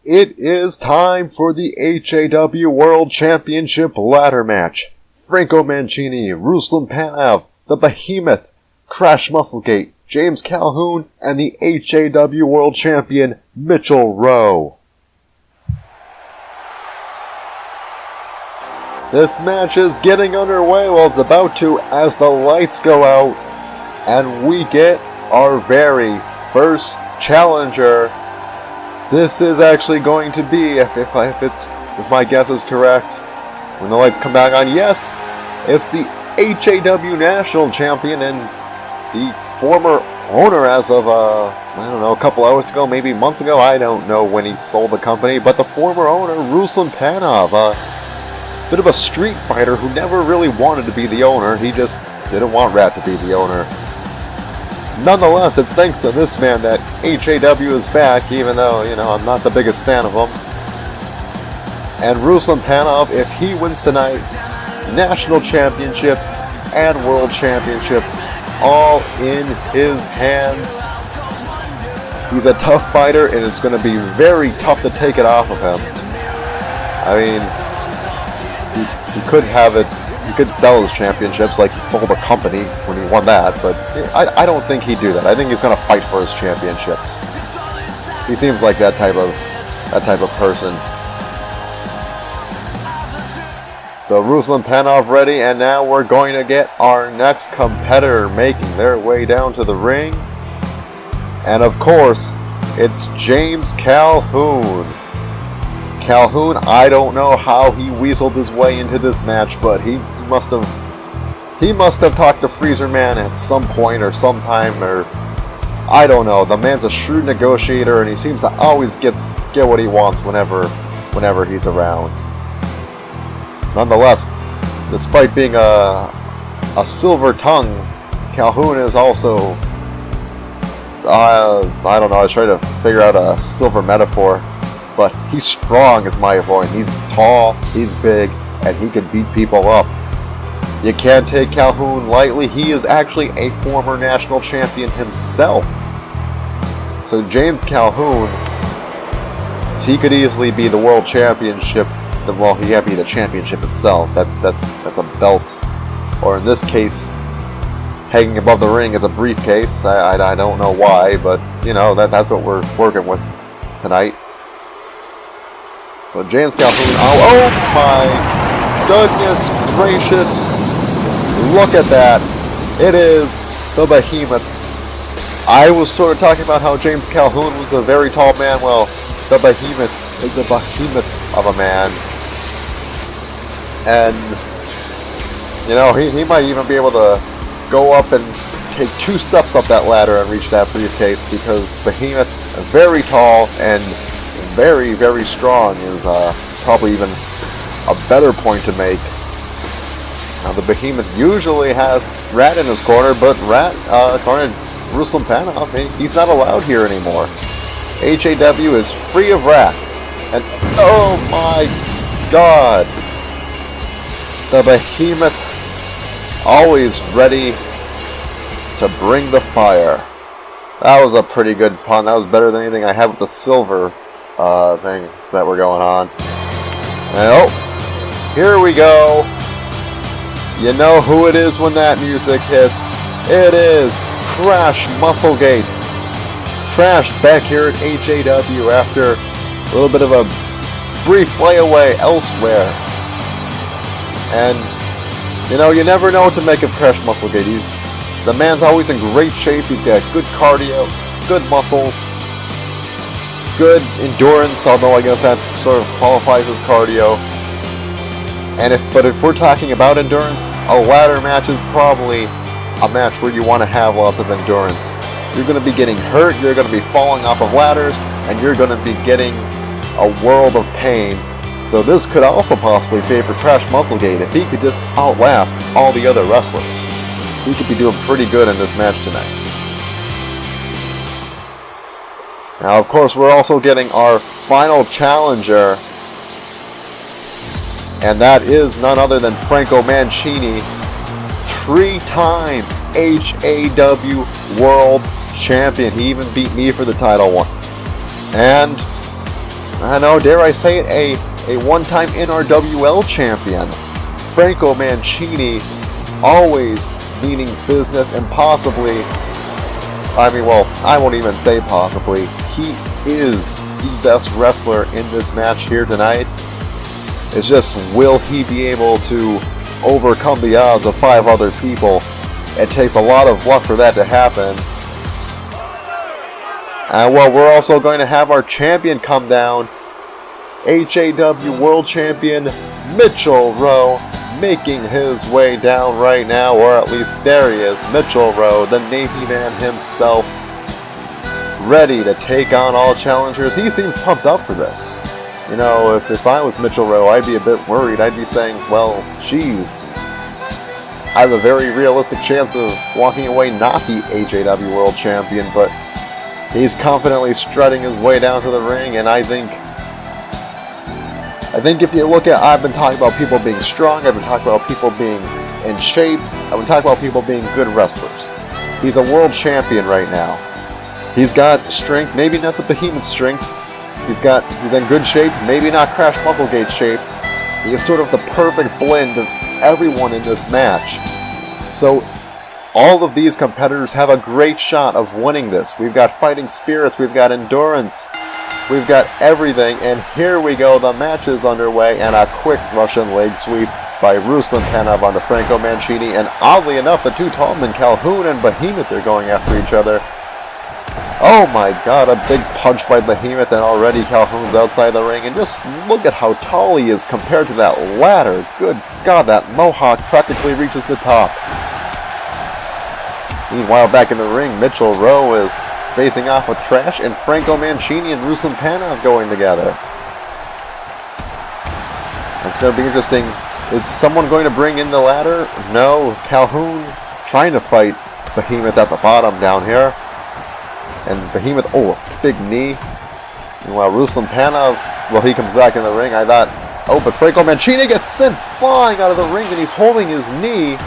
It is time for the HAW World Championship ladder match. Franco Mancini, Ruslan Panov, the Behemoth, Crash Musclegate, James Calhoun, and the HAW World Champion, Mitchell Rowe. This match is getting underway, well it's about to, as the lights go out, and we get our very first challenger. This is actually going to be, if my guess is correct, when the lights come back on, yes, it's the HAW National Champion and the former owner as of, a couple hours ago, maybe months ago, I don't know when he sold the company, but the former owner, Ruslan Panov, bit of a street fighter who never really wanted to be the owner, he just didn't want Rat to be the owner. Nonetheless, it's thanks to this man that HAW is back, even though, I'm not the biggest fan of him. And Ruslan Panov, if he wins tonight, National Championship and World Championship, all in his hands. He's a tough fighter, and it's going to be very tough to take it off of him. I mean, he could have it. He could sell his championships like he sold a company when he won that, but I don't think he'd do that. I think he's going to fight for his championships. He seems like that type of person. So Ruslan Panov ready, and now we're going to get our next competitor making their way down to the ring. And of course, it's James Calhoun. Calhoun, I don't know how he weaseled his way into this match, but he must have talked to Freezer Man at some point or sometime, or I don't know. The man's a shrewd negotiator, and he seems to always get what he wants whenever he's around. Nonetheless, despite being a silver tongue, Calhoun is also I don't know. I was trying to figure out a silver metaphor. But he's strong is my point. He's tall, he's big, and he can beat people up. You can't take Calhoun lightly. He is actually a former national champion himself. So James Calhoun, he could easily be the world championship. Well, he can't be the championship itself. That's a belt. Or in this case, hanging above the ring is a briefcase. I don't know why, but that's what we're working with tonight. So James Calhoun, oh my goodness gracious, look at that, it is the Behemoth. I was sort of talking about how James Calhoun was a very tall man, well, the Behemoth is a behemoth of a man. And, he might even be able to go up and take 2 steps up that ladder and reach that briefcase, because Behemoth is very tall and very, very strong is probably even a better point to make. Now, the Behemoth usually has Rat in his corner, but Rat, according to Ruslan Panov, he's not allowed here anymore. HAW is free of rats. And, oh my god! The Behemoth, always ready to bring the fire. That was a pretty good pun. That was better than anything I had with the silver things that were going on. And here we go. You know who it is when that music hits. It is Crash Musclegate. Crash back here at HAW after a little bit of a brief layaway elsewhere. And, you never know what to make of Crash Musclegate. The man's always in great shape. He's got good cardio, good muscles, good endurance, although I guess that sort of qualifies as cardio. But if we're talking about endurance, a ladder match is probably a match where you want to have lots of endurance. You're going to be getting hurt, you're going to be falling off of ladders, and you're going to be getting a world of pain. So this could also possibly favor Crash Musclegate if he could just outlast all the other wrestlers. He could be doing pretty good in this match tonight. Now, of course, we're also getting our final challenger, and that is none other than Franco Mancini, 3-time HAW World Champion. He even beat me for the title once. And I know, dare I say it, a one-time NRWL champion. Franco Mancini, always meaning business and possibly, I won't even say possibly, he is the best wrestler in this match here tonight. It's just, will he be able to overcome the odds of 5 other people? It takes a lot of luck for that to happen. And well, we're also going to have our champion come down. HAW World Champion Mitchell Rowe making his way down right now, or at least there he is, Mitchell Rowe, the Navy man himself, ready to take on all challengers. He seems pumped up for this. You know, if I was Mitchell Rowe, I'd be a bit worried. I'd be saying, well, geez, I have a very realistic chance of walking away not the HAW World Champion, but he's confidently strutting his way down to the ring, and I think if you look at, I've been talking about people being strong, I've been talking about people being in shape, I've been talking about people being good wrestlers. He's a world champion right now. He's got strength, maybe not the Behemoth strength. He's in good shape, maybe not Crash Musclegate shape. He is sort of the perfect blend of everyone in this match. So all of these competitors have a great shot of winning this. We've got fighting spirits, we've got endurance, we've got everything, and here we go, the match is underway, and a quick Russian leg sweep by Ruslan Panov onto Franco Mancini, and oddly enough, the two tall men, Calhoun and Behemoth, are going after each other. Oh my god, a big punch by Behemoth, and already Calhoun's outside the ring, and just look at how tall he is compared to that ladder. Good god, that mohawk practically reaches the top. Meanwhile, back in the ring, Mitchell Rowe is facing off with Trash, and Franco Mancini and Ruslan Panov going together. It's going to be interesting. Is someone going to bring in the ladder? No, Calhoun trying to fight Behemoth at the bottom down here. And Behemoth, oh, big knee. Meanwhile, Ruslan Panov, well, he comes back in the ring. I thought, oh, but Franco Mancini gets sent flying out of the ring, and he's holding his knee.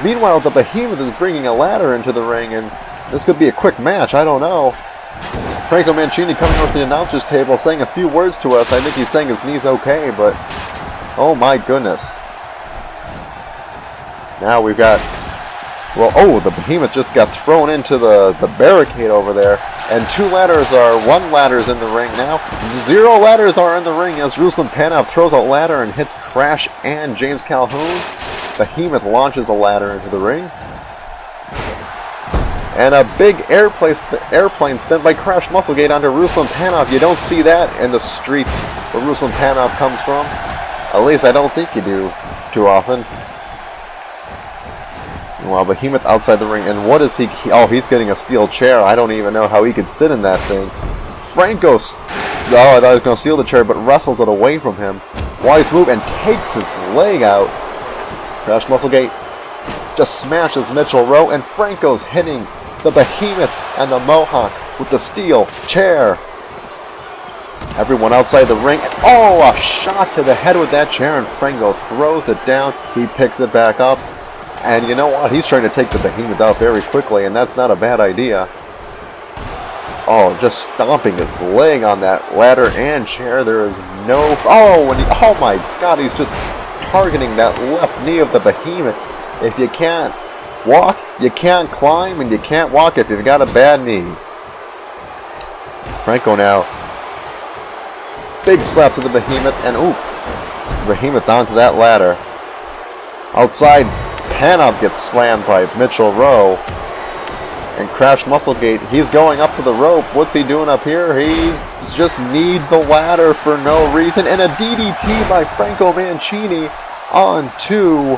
Meanwhile, the Behemoth is bringing a ladder into the ring, and this could be a quick match. I don't know. Franco Mancini coming off the announcer's table saying a few words to us. I think he's saying his knee's okay, but oh my goodness. Now we've got, well, oh, the Behemoth just got thrown into the barricade over there, and one ladder's in the ring now. 0 ladders are in the ring as Ruslan Panov throws a ladder and hits Crash and James Calhoun. Behemoth launches a ladder into the ring. And a big airplane spin by Crash Musclegate onto Ruslan Panov. You don't see that in the streets where Ruslan Panov comes from. At least I don't think you do too often. Meanwhile, Behemoth outside the ring, and what is he? Oh, he's getting a steel chair. I don't even know how he could sit in that thing. Franco, I thought he was going to steal the chair, but wrestles it away from him. Wise move, and takes his leg out. Crash Musclegate just smashes Mitchell Rowe, and Franco's hitting the Behemoth and the Mohawk with the steel chair. Everyone outside the ring. Oh, a shot to the head with that chair, and Franco throws it down. He picks it back up. And you know what? He's trying to take the Behemoth out very quickly, and that's not a bad idea. Oh, just stomping his leg on that ladder and chair. There is no... Oh my god, he's just targeting that left knee of the Behemoth. If you can't walk, you can't climb, and you can't walk if you've got a bad knee. Franco now. Big slap to the Behemoth, and ooh, Behemoth onto that ladder. Outside, Panov gets slammed by Mitchell Rowe. And Crash Musclegate, he's going up to the rope. What's he doing up here? He's just need the ladder for no reason. And a DDT by Franco Mancini onto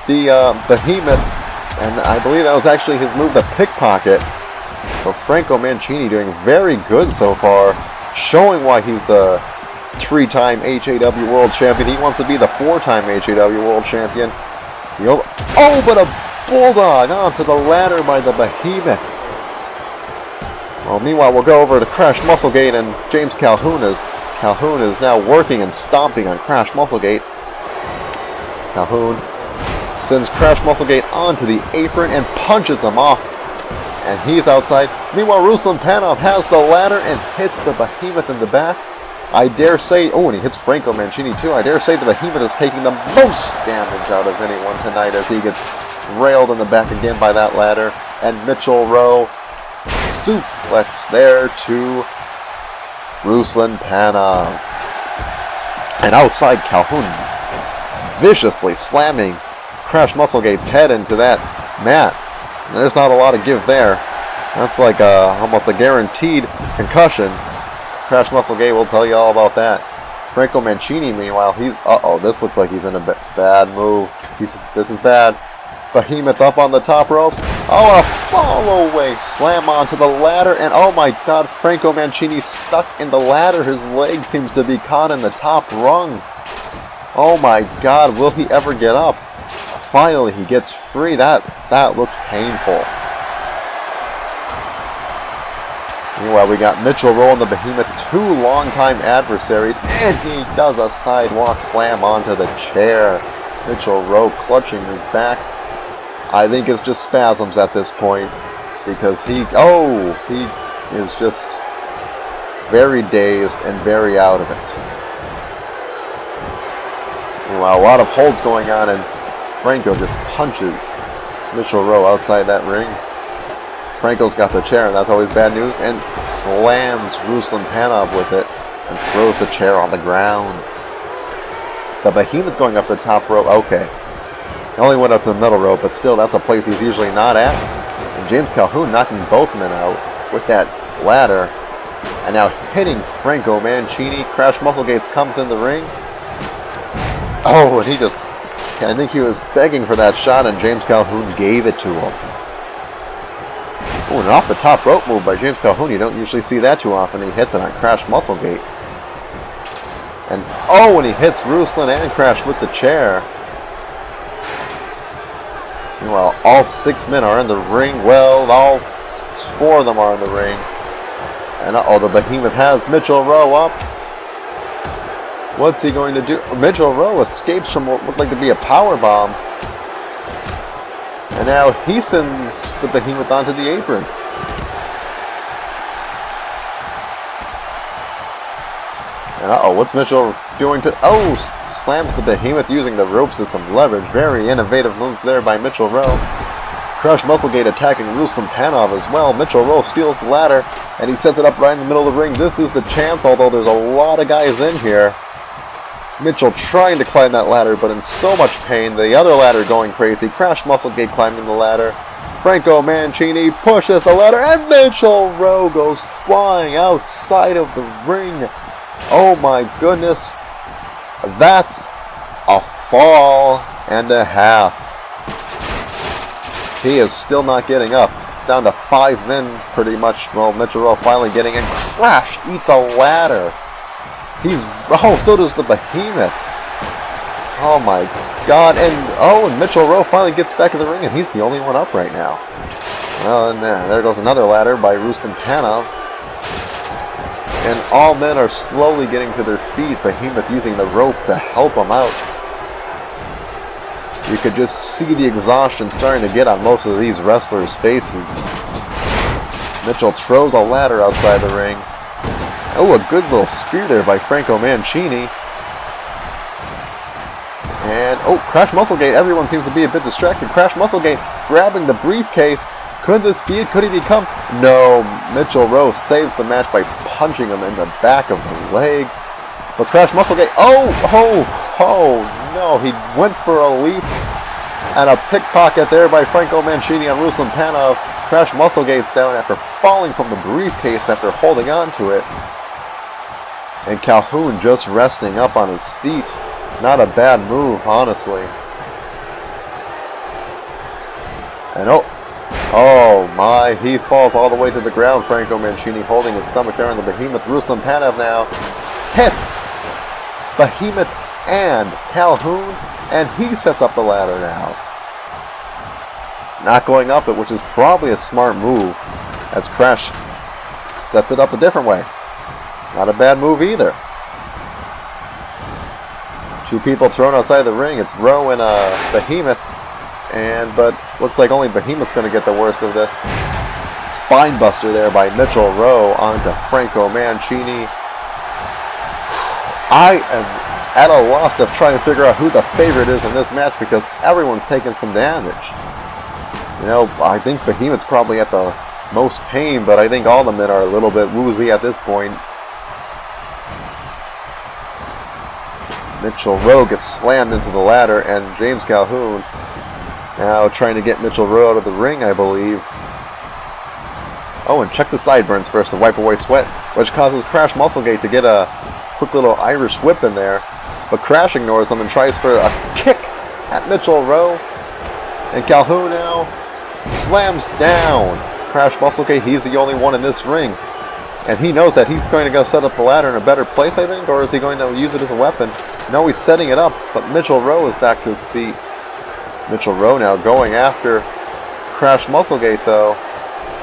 the Behemoth. And I believe that was actually his move, the pickpocket. So Franco Mancini doing very good so far. Showing why he's the 3-time HAW World Champion. He wants to be the 4-time HAW World Champion. Oh, but a bulldog onto the ladder by the Behemoth. Well, meanwhile, we'll go over to Crash Musclegate, and James Calhoun is now working and stomping on Crash Musclegate. Calhoun sends Crash Musclegate onto the apron and punches him off. And he's outside. Meanwhile, Ruslan Panov has the ladder and hits the Behemoth in the back. I dare say, oh, and he hits Franco Mancini too. I dare say the Behemoth is taking the most damage out of anyone tonight as he gets railed in the back again by that ladder. And Mitchell Rowe suplex there to Ruslan Panov. And outside, Calhoun viciously slamming Crash Musclegate's head into that mat. There's not a lot of give there. That's like almost a guaranteed concussion. Crash Musclegate will tell you all about that. Franco Mancini, meanwhile, this looks like he's in a bad move. This is bad. Behemoth up on the top rope. Oh, a follow-away slam onto the ladder, and oh my god, Franco Mancini stuck in the ladder. His leg seems to be caught in the top rung. Oh my god, will he ever get up? Finally, he gets free. That looked painful. Meanwhile, we got Mitchell Rowe and the Behemoth, two longtime adversaries, and he does a sidewalk slam onto the chair. Mitchell Rowe clutching his back. I think it's just spasms at this point, because he is just very dazed and very out of it. Meanwhile, a lot of holds going on, and Franco just punches Mitchell Rowe outside that ring. Franco's got the chair, and that's always bad news, and slams Ruslan Panov with it and throws the chair on the ground. The Behemoth going up the top rope. Okay. He only went up to the middle rope, but still, that's a place he's usually not at. And James Calhoun knocking both men out with that ladder. And now hitting Franco Mancini. Crash Musclegates comes in the ring. Oh, and I think he was begging for that shot, and James Calhoun gave it to him. Oh, an off the top rope move by James Calhoun. You don't usually see that too often. He hits it on Crash Musclegate. And when he hits Ruslan and Crash with the chair. Meanwhile, all 6 men are in the ring. Well, all 4 of them are in the ring. And the Behemoth has Mitchell Rowe up. What's he going to do? Mitchell Rowe escapes from what looked like to be a power bomb. And now he sends the Behemoth onto the apron. And what's Mitchell doing to... slams the Behemoth using the ropes as some leverage. Very innovative moves there by Mitchell Rowe. Crash Musclegate attacking Ruslan Panov as well. Mitchell Rowe steals the ladder, and he sets it up right in the middle of the ring. This is the chance, although there's a lot of guys in here. Mitchell trying to climb that ladder, but in so much pain. The other ladder going crazy. Crash Musclegate climbing the ladder. Franco Mancini pushes the ladder, and Mitchell Rowe goes flying outside of the ring. Oh my goodness. That's a fall and a half. He is still not getting up. It's down to 5 men pretty much. Well, Mitchell Rowe finally getting in. Crash eats a ladder. So does the Behemoth. Oh my god. And Mitchell Rowe finally gets back in the ring, and he's the only one up right now. Well, and there goes another ladder by Ruslan Panov. And all men are slowly getting to their feet. Behemoth using the rope to help them out. You could just see the exhaustion starting to get on most of these wrestlers' faces. Mitchell throws a ladder outside the ring. Oh, a good little spear there by Franco Mancini. And, Crash Musclegate. Everyone seems to be a bit distracted. Crash Musclegate grabbing the briefcase. Could this be it? Could he become? No, Mitchell Rowe saves the match by punching him in the back of the leg. But Crash Musclegate, no, he went for a leap. And a pickpocket there by Franco Mancini on Ruslan Panov. Crash Musclegate's down after falling from the briefcase after holding on to it. And Calhoun just resting up on his feet. Not a bad move, honestly. And oh my, he falls all the way to the ground. Franco Mancini holding his stomach there on the Behemoth. Ruslan Panov now hits Behemoth and Calhoun, and he sets up the ladder now. Not going up it, which is probably a smart move, as Crash sets it up a different way. Not a bad move either. 2 people thrown outside the ring. It's Rowe and Behemoth. But looks like only Behemoth's going to get the worst of this. Spinebuster there by Mitchell Rowe onto Franco Mancini. I am at a loss to try and figure out who the favorite is in this match because everyone's taking some damage. You know, I think Behemoth's probably at the most pain, but I think all the men are a little bit woozy at this point. Mitchell Rowe gets slammed into the ladder, and James Calhoun now trying to get Mitchell Rowe out of the ring, I believe. Oh, and checks the sideburns first to wipe away sweat, which causes Crash Musclegate to get a quick little Irish whip in there. But Crash ignores them and tries for a kick at Mitchell Rowe. And Calhoun now slams down Crash Musclegate. He's the only one in this ring. And he knows that he's going to go set up the ladder in a better place, I think, or is he going to use it as a weapon? No, he's setting it up, but Mitchell Rowe is back to his feet. Mitchell Rowe now going after Crash Musclegate, though.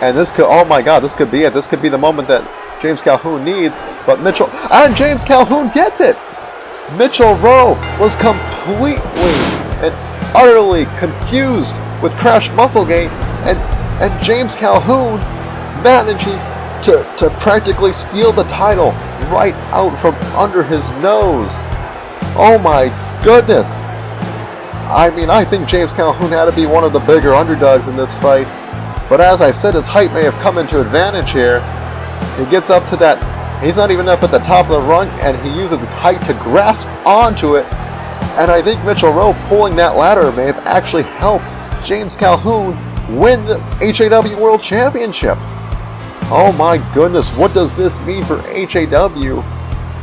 And this could, oh my god, this could be it. This could be the moment that James Calhoun needs, but and James Calhoun gets it! Mitchell Rowe was completely and utterly confused with Crash Musclegate, and James Calhoun manages to practically steal the title right out from under his nose. Oh my goodness! I mean, I think James Calhoun had to be one of the bigger underdogs in this fight, but as I said, his height may have come into advantage here. He gets up to that, he's not even up at the top of the rung, and he uses his height to grasp onto it, and I think Mitchell Rowe pulling that ladder may have actually helped James Calhoun win the HAW World Championship. Oh my goodness, what does this mean for HAW?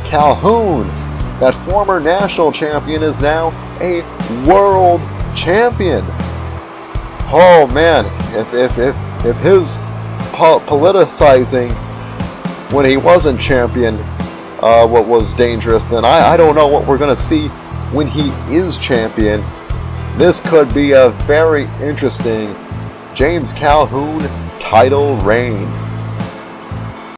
Calhoun, that former national champion, is now a world champion. Oh man, if his politicizing when he wasn't champion what was dangerous, then I don't know what we're going to see when he is champion. This could be a very interesting James Calhoun title reign.